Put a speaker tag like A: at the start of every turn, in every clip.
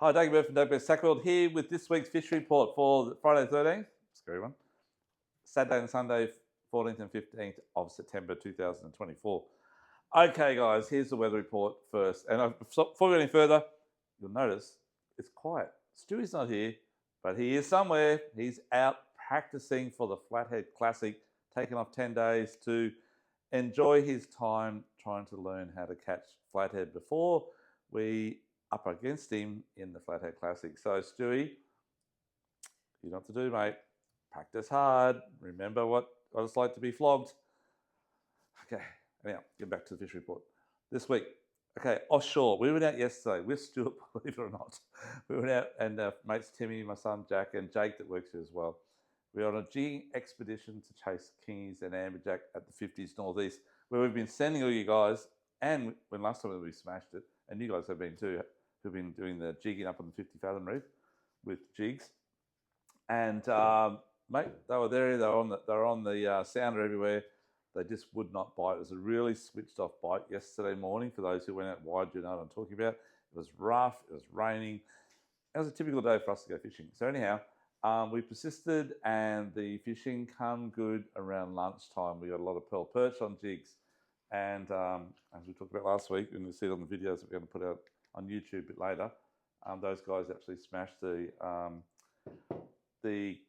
A: Hi, Doug Bird from Doug Bird Sackworld here with this week's fish report for Friday the 13th, scary one, Saturday and Sunday, 14th and 15th of September 2024. Okay, guys, here's the weather report first. And before we go any further, you'll notice it's quiet. Stewie's not here, but he is somewhere. He's out practicing for the Flathead Classic, taking off 10 days to enjoy his time trying to learn how to catch flathead before we up against him in the Flathead Classic. So, Stewie, you know what to do, mate. Practice hard. Remember what it's like to be flogged. Okay, now get back to the fish report. This week, okay, offshore. We went out yesterday with Stuart, believe it or not. We went out and mates Timmy, my son Jack, and Jake that works here as well. We were on a jigging expedition to chase kingies and amberjack at the 50s northeast, where we've been sending all you guys, and when last time we smashed it, and you guys have been too, who've been doing the jigging up on the 50 fathom reef with jigs. And mate, they were there. They were on the sounder everywhere. They just would not bite. It was a really switched off bite yesterday morning. For those who went out wide, you know what I'm talking about. It was rough. It was raining. It was a typical day for us to go fishing. So anyhow, we persisted, and the fishing come good around lunchtime. We got a lot of pearl perch on jigs, and as we talked about last week, and you'll see it on the videos that we're going to put out on YouTube a bit later, those guys actually smashed the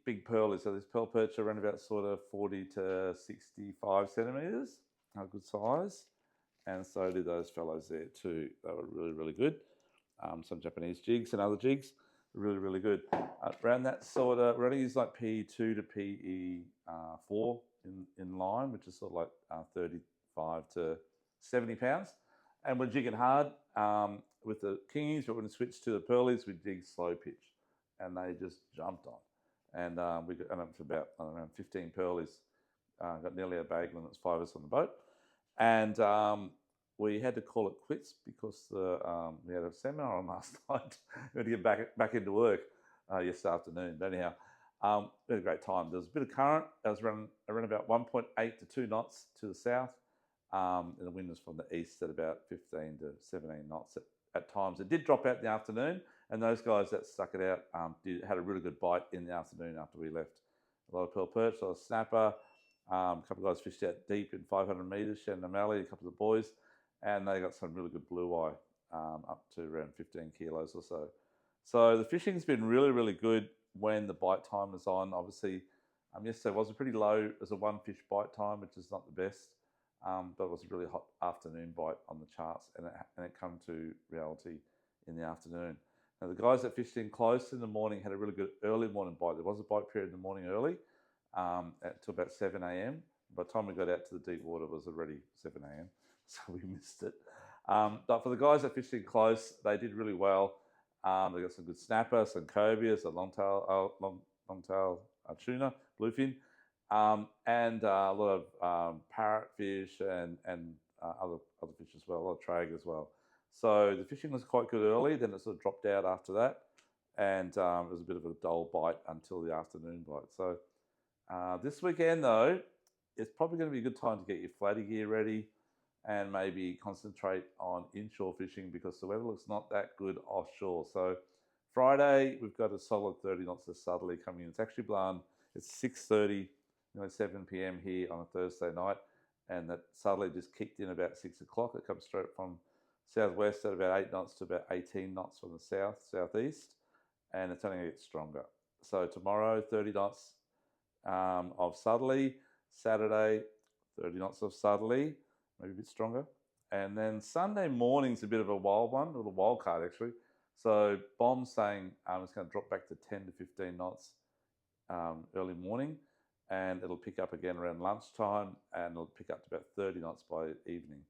A: big pearlies. So this pearl perch are around about sort of 40 to 65 centimetres, a good size, and so did those fellows there too. They were really, really good. Some Japanese jigs and other jigs, really, really good. Around that sort of, we're only using like PE2 to PE4 in line, which is sort of like 35 to 70 pounds. And we're jigging hard with the kingies, but when we switch to the pearlies, we jig slow pitch, and they just jumped on. And we got up to about around 15 pearlies. Got nearly a bag when it was 5 of us on the boat. And we had to call it quits because we had a seminar on last night. We had to get back into work yesterday afternoon. But anyhow, we had a great time. There was a bit of current. It was around about 1.8 to 2 knots to the south. And the wind was from the east at about 15 to 17 knots at times. It did drop out in the afternoon, and those guys that stuck it out had a really good bite in the afternoon after we left. A lot of pearl perch, a lot of snapper. A couple of guys fished out deep in 500 metres, Shannon O'Malley, a couple of the boys, and they got some really good blue eye up to around 15 kilos or so. So the fishing's been really, really good when the bite time is on. Obviously, yesterday was a pretty low as a one fish bite time, which is not the best. But it was a really hot afternoon bite on the charts, and it come to reality in the afternoon. Now, the guys that fished in close in the morning had a really good early morning bite. There was a bite period in the morning early till about 7 a.m. By the time we got out to the deep water, it was already 7 a.m., so we missed it. But for the guys that fished in close, they did really well. They got some good snapper, some cobia, some longtail tuna, bluefin. And a lot of parrotfish and other fish as well, a lot of trag as well. So the fishing was quite good early, then it sort of dropped out after that, and it was a bit of a dull bite until the afternoon bite. So this weekend, though, it's probably going to be a good time to get your flatty gear ready and maybe concentrate on inshore fishing because the weather looks not that good offshore. So Friday, we've got a solid 30 knots of southerly coming in. It's actually blowing, it's 6:30, 7 p.m. here on a Thursday night, and that southerly just kicked in about 6 o'clock. It comes straight from southwest at about 8 knots to about 18 knots from the southeast, and it's only going to get stronger. So tomorrow, 30 knots of southerly. Saturday, 30 knots of southerly, maybe a bit stronger. And then Sunday morning's a bit of a wild one, a little wild card actually. So Bomb's saying it's going to drop back to 10 to 15 knots early morning, and it'll pick up again around lunchtime, and it'll pick up to about 30 knots by evening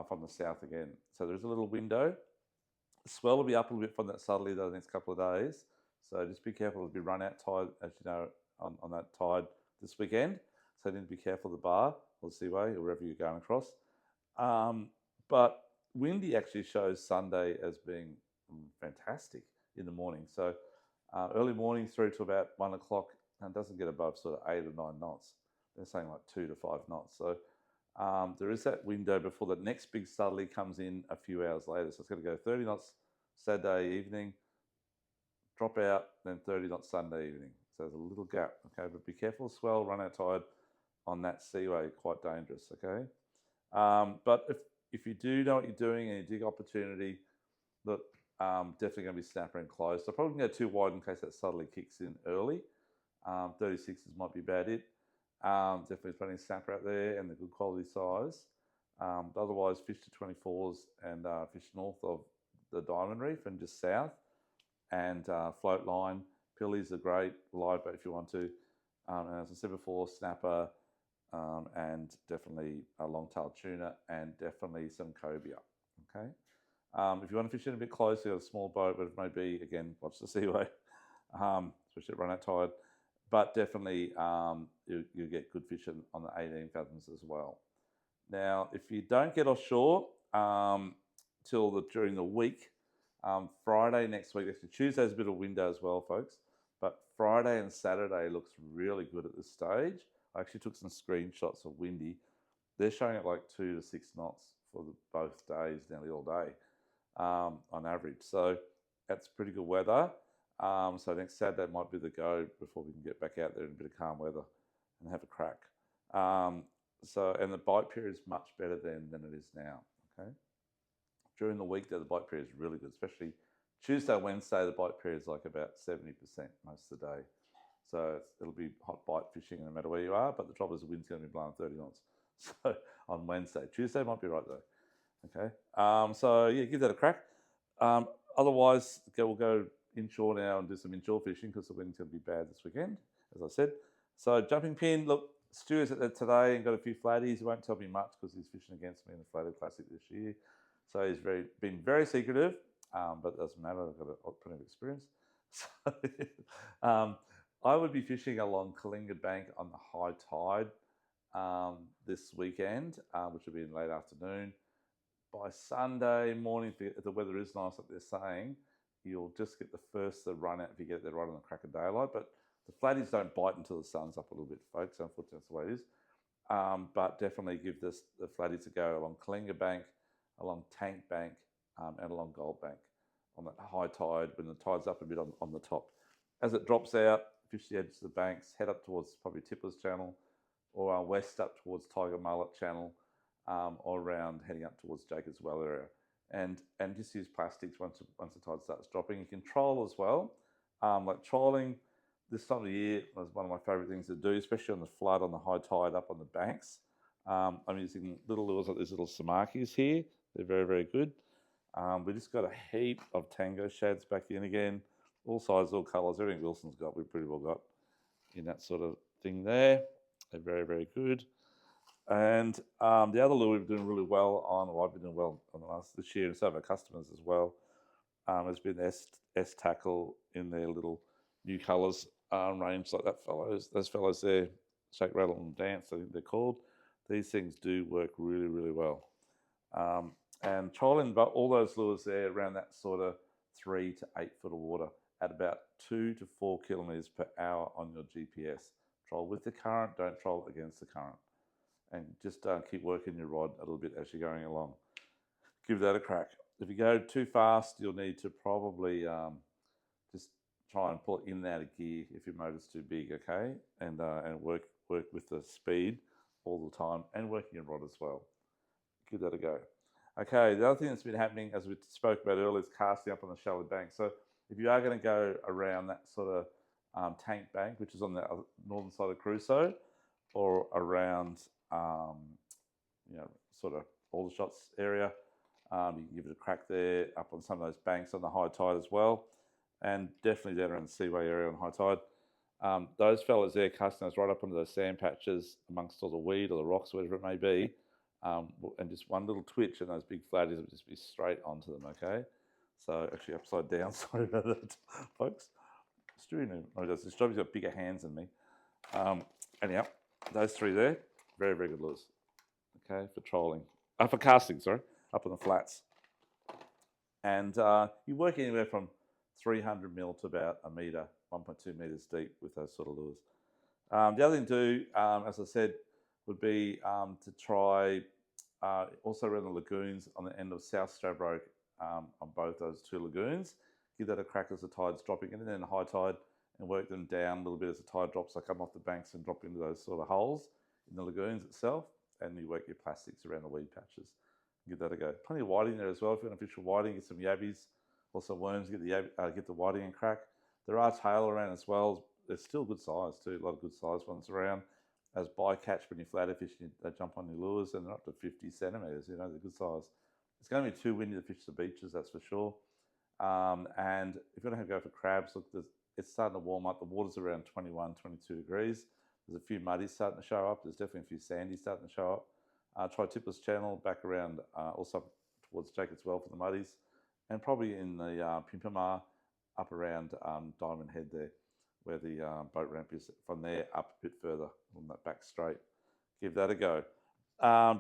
A: from the south again. So there's a little window. The swell will be up a little bit from that southerly the next couple of days. So just be careful. It'll be run out tide, as you know, on that tide this weekend. So you need to be careful of the bar or the seaway or wherever you're going across. But windy actually shows Sunday as being fantastic in the morning. So early morning through to about 1 o'clock, and doesn't get above sort of 8 or 9 knots. They're saying like 2 to 5 knots. So there is that window before the next big southerly comes in a few hours later. So it's going to go 30 knots Saturday evening, drop out, then 30 knots Sunday evening. So there's a little gap, okay? But be careful, swell, run out tide on that seaway, quite dangerous, okay? But if you do know what you're doing and you dig opportunity, look, definitely going to be snapper and close. So probably going to go too wide in case that subtly kicks in early. 36s might be about it. Definitely plenty of snapper out there and the good quality size. Otherwise, fish to 24s and fish north of the Diamond Reef and just south. And float line, pillies are great, live bait if you want to. And as I said before, snapper and definitely a long-tailed tuna and definitely some cobia, okay? If you want to fish in a bit closer, a small boat, but it may be, again, watch the seaway, especially at run out tide. But definitely you get good fish on the 18 fathoms as well. Now, if you don't get offshore during the week, Friday next week, actually Tuesday's a bit of window as well, folks. But Friday and Saturday looks really good at this stage. I actually took some screenshots of windy. They're showing it like 2 to 6 knots for both days, nearly all day on average. So that's pretty good weather. So next Saturday might be the go before we can get back out there in a bit of calm weather and have a crack. And the bite period is much better than it is now. Okay. During the week, the bite period is really good, especially Tuesday, Wednesday. The bite period is like about 70% most of the day. So it'll be hot bite fishing no matter where you are. But the trouble is the wind's going to be blowing 30 knots. So on Wednesday, Tuesday might be right though. Okay. So yeah, give that a crack. Otherwise, we'll go inshore now and do some inshore fishing because the wind's going to be bad this weekend, as I said. So jumping pin, look, Stu is at that today and got a few flatties. He won't tell me much because he's fishing against me in the Flathead Classic this year. So he's been very secretive, but it doesn't matter. I've got plenty of experience. So I would be fishing along Kalinga Bank on the high tide this weekend, which will be in late afternoon. By Sunday morning, if the weather is nice, like they're saying, you'll just get the first run out if you get there right on the crack of daylight. But the flatties don't bite until the sun's up a little bit, folks. Unfortunately, that's the way it is. But definitely give the flatties a go along Kalinga Bank, along Tank Bank, and along Gold Bank on that high tide when the tide's up a bit on the top. As it drops out, fish the edge of the banks, head up towards probably Tippers Channel or west up towards Tiger Mullet Channel or around heading up towards Jacobs Well area. And just use plastics once the tide starts dropping. You can troll as well. Like trolling this time of year was one of my favourite things to do, especially on the flood, on the high tide up on the banks. I'm using little lures like these little samakis here. They're very, very good. We just got a heap of tango shads back in again. All sizes, all colours. Everything Wilson's got, we've pretty well got in that sort of thing there. They're very, very good. And the other lure we've been doing really well on, or I've been doing well on this year, and so have our customers as well, has been S Tackle in their little new colours range, like those fellows there, Shake, Rattle and Dance, I think they're called. These things do work really, really well. And trolling all those lures there around that sort of 3 to 8 foot of water at about 2 to 4 kilometres per hour on your GPS. Troll with the current, don't troll against the current. And just keep working your rod a little bit as you're going along. Give that a crack. If you go too fast, you'll need to probably just try and pull it in and out of gear if your motor's too big, okay? And work with the speed all the time and working your rod as well. Give that a go. Okay, the other thing that's been happening, as we spoke about earlier, is casting up on the shallow bank. So if you are going to go around that sort of Tank Bank, which is on the northern side of Crusoe, or around sort of Aldershots area, you can give it a crack there, up on some of those banks on the high tide as well, and definitely down around the Seaway area on high tide. Those fellas there casting us right up into those sand patches amongst all the weed or the rocks, whatever it may be, and just one little twitch and those big flatties would just be straight onto them, okay? So actually upside down, sorry about that, folks. Stu's got bigger hands than me. Anyhow, those three there, very, very good lures, okay, for trolling. For casting, sorry, up on the flats. And you work anywhere from 300 mil to about a metre, 1.2 metres deep with those sort of lures. The other thing to do, as I said, would be to try also around the lagoons on the end of South Stradbroke on both those two lagoons. Give that a crack as the tide's dropping in, and then high tide, and work them down a little bit as the tide drops. They come off the banks and drop into those sort of holes in the lagoons itself, and you work your plastics around the weed patches. Give that a go. Plenty of whiting there as well. If you want to fish for whiting, get some yabbies, also worms. Get the whiting and crack. There are tail around as well. They're still good size too. A lot of good size ones around. As bycatch when you're flatter fishing, they jump on your lures and they're up to 50 centimetres. You know, they're good size. It's going to be too windy to fish the beaches, that's for sure. And if you're going to go for crabs, look, it's starting to warm up. The water's around 21, 22 degrees. There's a few muddies starting to show up. There's definitely a few sandies starting to show up. Try Tipless Channel back around, also towards Jacob's Well for the muddies, and probably in the Pimpamar up around Diamond Head there, where the boat ramp is. From there up a bit further on that back straight. Give that a go.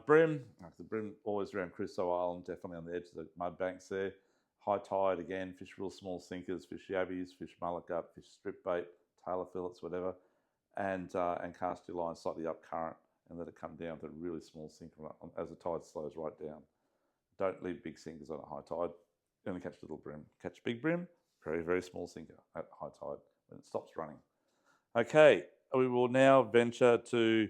A: Bream, the bream always around Crusoe Island, definitely on the edge of the mud banks there. High tide again, fish real small sinkers, fish yabbies, fish mullet gut, fish strip bait, tailor fillets, whatever, and cast your line slightly up current and let it come down to a really small sinker as the tide slows right down. Don't leave big sinkers on a high tide. You only catch little bream. Catch big bream, very, very small sinker at high tide when it stops running. Okay, we will now venture to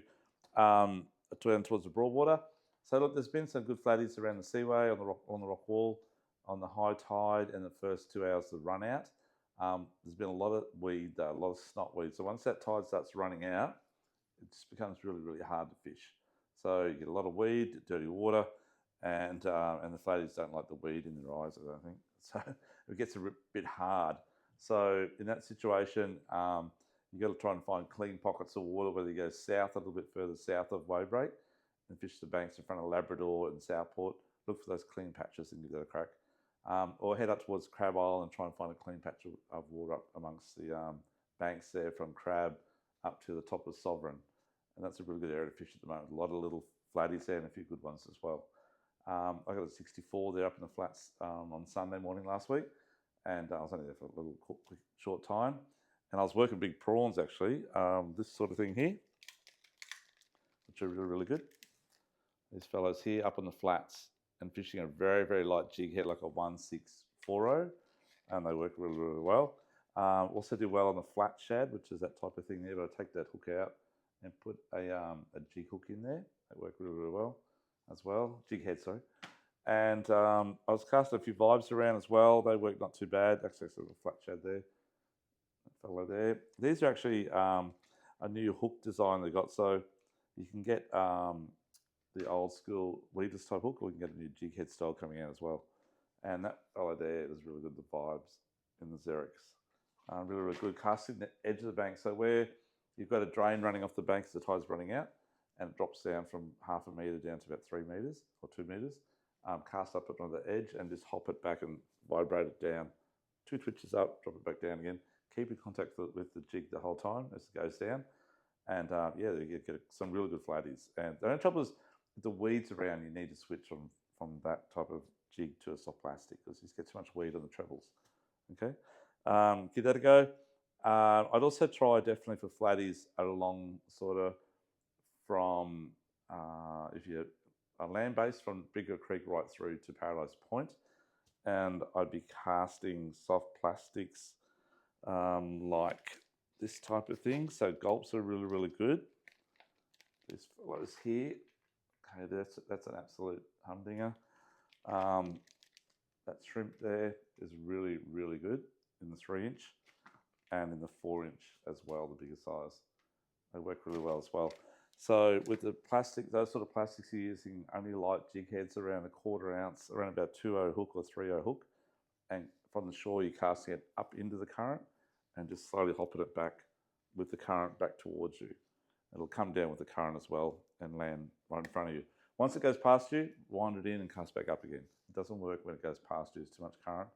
A: towards the Broadwater. So look, there's been some good flatties around the seaway on the rock wall, on the high tide and the first 2 hours of run out. There's been a lot of weed, a lot of snotweed. So once that tide starts running out, it just becomes really, really hard to fish. So you get a lot of weed, dirty water, and the flatties don't like the weed in their eyes, I don't think. So it gets a bit hard. So in that situation, you've got to try and find clean pockets of water, whether you go south, a little bit further south of Wavebreak, and fish the banks in front of Labrador and Southport. Look for those clean patches and give that a crack. Or head up towards Crab Isle and try and find a clean patch of water up amongst the banks there from Crab up to the top of Sovereign. And that's a really good area to fish at the moment. A lot of little flatties there and a few good ones as well. I got a 64 there up in the flats on Sunday morning last week, and I was only there for a little quick short time. And I was working big prawns actually, this sort of thing here, which are really, really good. These fellows here up on the flats and fishing a very, very light jig head like a 1640, and they work really, really well. Also do well on the flat shad, which is that type of thing there, but I take that hook out and put a jig hook in there. They work really, really well as well. Jig head, sorry. And I was casting a few vibes around as well. They work not too bad. Actually, sort of a flat shad there. That fellow there. These are actually a new hook design they got. So you can get the old school weedless type hook, or you can get a new jig head style coming out as well. And that fellow there is really good, the vibes in the Xerix. Really, really good. Casting the edge of the bank. So where you've got a drain running off the bank as the tide's running out, and it drops down from 0.5 metre down to about 3 metres or 2 metres. Cast up it on the edge and just hop it back and vibrate it down. 2 twitches up, drop it back down again. Keep in contact with the jig the whole time as it goes down. And yeah, you get some really good flatties. And the only trouble is, with the weeds around, you need to switch from that type of jig to a soft plastic because you just get too much weed on the trebles. Okay, give that a go. I'd also try definitely for flatties along sort of from, if you're land-based, from Bigger Creek right through to Paradise Point. And I'd be casting soft plastics like this type of thing. So gulps are really, really good. These fellows here. Okay, that's an absolute humdinger. That shrimp there is really, really good in the 3-inch and in the 4-inch as well, the bigger size. They work really well as well. So with the plastic, those sort of plastics, you're using only light jig heads around a 1/4 ounce, around about 2/0 hook or 3/0 hook. And from the shore, you're casting it up into the current and just slowly hopping it back with the current back towards you. It'll come down with the current as well and land right in front of you. Once it goes past you, wind it in and cast back up again. It doesn't work when it goes past you. There's too much current.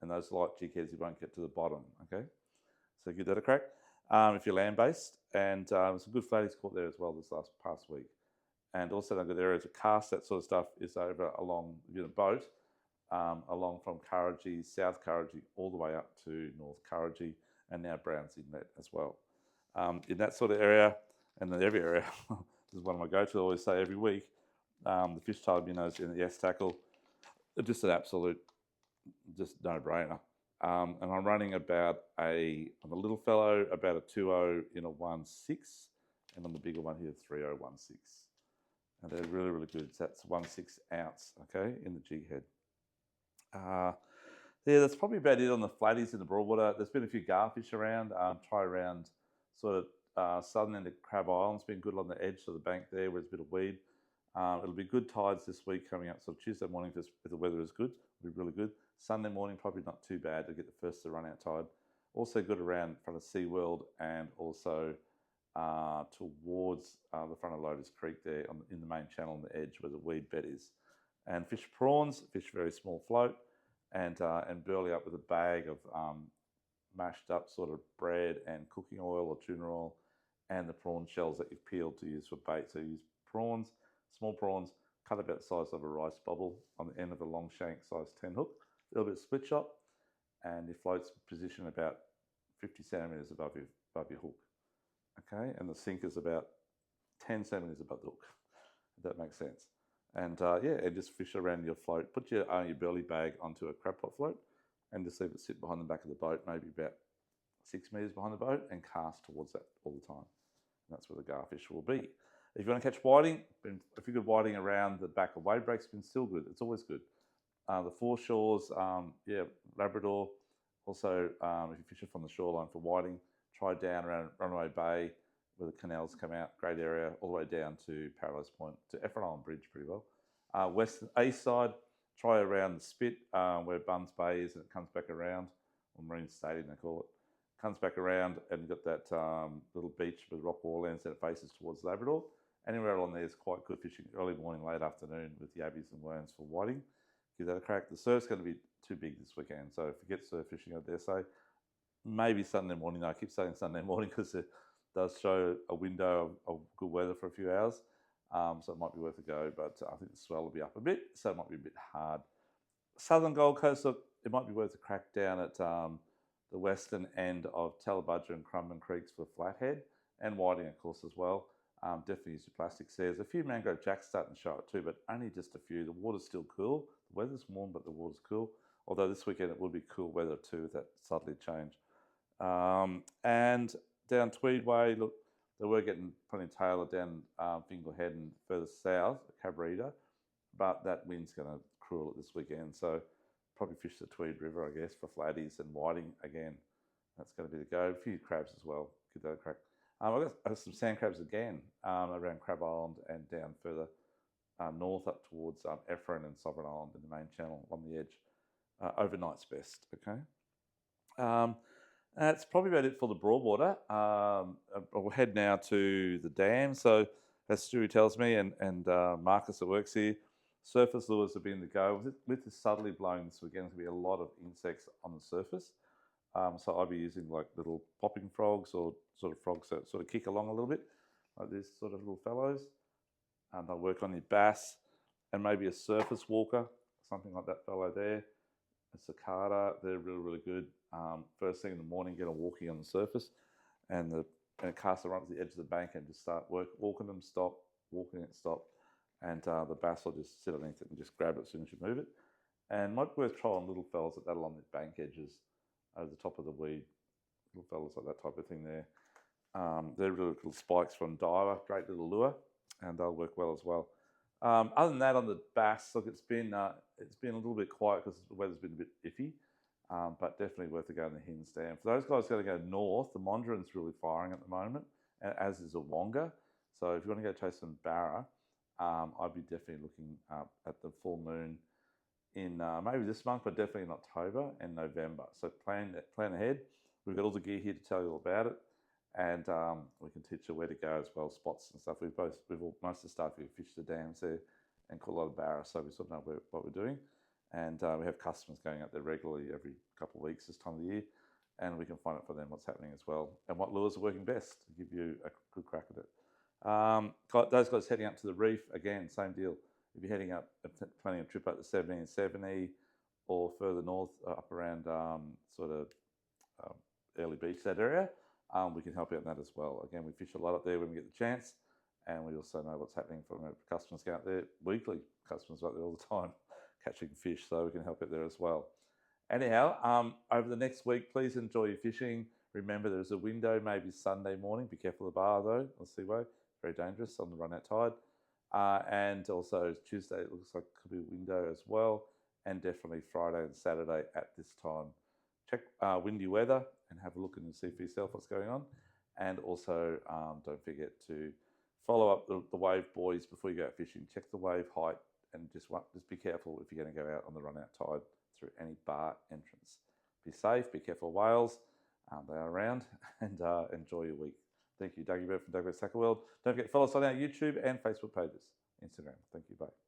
A: And those light jig heads, you won't get to the bottom, okay? So give that a crack if you're land-based. And some good flatties caught there as well this past week. And also a good area to cast that sort of stuff is over along the boat, along from Kurrajee, South Kurrajee, all the way up to North Kurrajee, and now Browns Inlet as well. In that sort of area, and in every area, this is one of my go-to, I always say every week, the fish tail minnows in the S tackle are just an absolute just no brainer. And I'm running about on the little fellow, about a 2.0 in a 1.6, and on the bigger one here, 3.016. And they're really, really good. So that's 1/6 ounce, okay, in the jig head. Yeah, that's probably about it on the flatties in the Broadwater. There's been a few garfish around. Try around sort of southern end of Crab Island's been good on the edge of the bank there where there's a bit of weed. It'll be good tides this week coming up. So Tuesday morning, if the weather is good, it'll be really good. Sunday morning, probably not too bad to get the first to run out tide. Also good around in front of SeaWorld and also towards the front of Lotus Creek there in the main channel on the edge where the weed bed is. And fish prawns, fish very small float, and burley up with a bag of mashed up sort of bread and cooking oil or tuna oil, and the prawn shells that you've peeled to use for bait. So you use prawns, small prawns, cut about the size of a rice bubble on the end of a long shank size 10 hook, a little bit of split shot, and your float's positioned about 50 centimetres above your hook. Okay, and the sinker's about 10 centimetres above the hook, if that makes sense. And yeah, and just fish around your float. Put your burley bag onto a crab pot float and just leave it sit behind the back of the boat, maybe about 6 metres behind the boat, and cast towards that all the time. And that's where the garfish will be. If you want to catch whiting, if you're good whiting around the back of wave breaks, been still good. It's always good. The foreshores, yeah, Labrador. Also, if you're fishing from the shoreline for whiting, try down around Runaway Bay where the canals come out, great area, all the way down to Paradise Point, to Effron Island Bridge pretty well. East side, try around the Spit where Buns Bay is and it comes back around, or Marine Stadium they call it. Comes back around and you've got that little beach with rock wall lands that faces towards Labrador. Anywhere along there is quite good fishing, early morning, late afternoon with yabbies and worms for whiting. Give that a crack. The surf's going to be too big this weekend, so forget surf fishing, I dare say. Maybe Sunday morning. No, I keep saying Sunday morning because it does show a window of good weather for a few hours. So it might be worth a go, but I think the swell will be up a bit, so it might be a bit hard. Southern Gold Coast, look, it might be worth a crack down at the western end of Tallabudger and Crumban Creeks for flathead and whiting, of course, as well. Definitely use your plastics there. There's a few mangrove jacks starting to show it too, but only just a few. The water's still cool. The weather's warm, but the water's cool. Although this weekend it will be cool weather too, with that subtly change. And down Tweedway, look, they were getting plenty of tailor down Fingal Head and further south, Cabarita, but that wind's going to cruel it this weekend. So probably fish the Tweed River, I guess, for flatties and whiting again. That's going to be the go. A few crabs as well. Give that a crack. I've got some sand crabs again around Crab Island and down further north up towards Effron and Sovereign Island in the main channel on the edge. Overnight's best, okay? That's probably about it for the Broadwater. We'll head now to the dam. So as Stewie tells me and Marcus that works here, surface lures have been the go. With the southerly blowing this weekend, there's going to be a lot of insects on the surface. So I'll be using like little popping frogs or sort of frogs that sort of kick along a little bit, like this sort of little fellows. And they'll work on your bass and maybe a surface walker, something like that fellow there. A cicada, they're really, really good. First thing in the morning, get them walking on the surface and a caster runs to the edge of the bank and just start walking them, stop, walking it, stop. And the bass will just sit underneath it and just grab it as soon as you move it. And might be worth trying little fellas like that along the bank edges over the top of the weed. Little fellas like that type of thing there. They're really little spikes from Diver, great little lure, and they'll work well as well. Other than that, on the bass, look, it's been a little bit quiet because the weather's been a bit iffy, but definitely worth a go in the Hinds Dam. For those guys going to go north, the Mondrian's really firing at the moment, as is a Wonga. So if you want to go chase some Barra, I'd be definitely looking at the full moon in maybe this month, but definitely in October and November. So plan ahead. We've got all the gear here to tell you all about it, and we can teach you where to go as well, spots and stuff. Most of the staff who fish the dams there and caught a lot of Barra, so we sort of know what we're doing. And we have customers going out there regularly every couple of weeks this time of the year, and we can find out for them what's happening as well and what lures are working best to give you a good crack at it. Those guys heading up to the reef, again, same deal. If you're heading up, planning a trip up to 1770 or further north, up around sort of Early Beach, that area, we can help you out in that as well. Again, we fish a lot up there when we get the chance, and we also know what's happening from our customers go out there, weekly customers out there all the time, catching fish, so we can help out there as well. Anyhow, over the next week, please enjoy your fishing. Remember, there's a window, maybe Sunday morning. Be careful of the bar, though, on the Seaway. Very dangerous on the run-out tide. And also Tuesday, it looks like could be a window as well. And definitely Friday and Saturday at this time. Check windy weather and have a look and see for yourself what's going on. And also, don't forget to follow up the wave buoys before you go out fishing. Check the wave height and just be careful if you're going to go out on the run-out tide through any bar entrance. Be safe, be careful of whales. They are around, and enjoy your week. Thank you, Dougie Bird from Doug Bird Tackle World. Don't forget to follow us on our YouTube and Facebook pages, Instagram. Thank you, bye.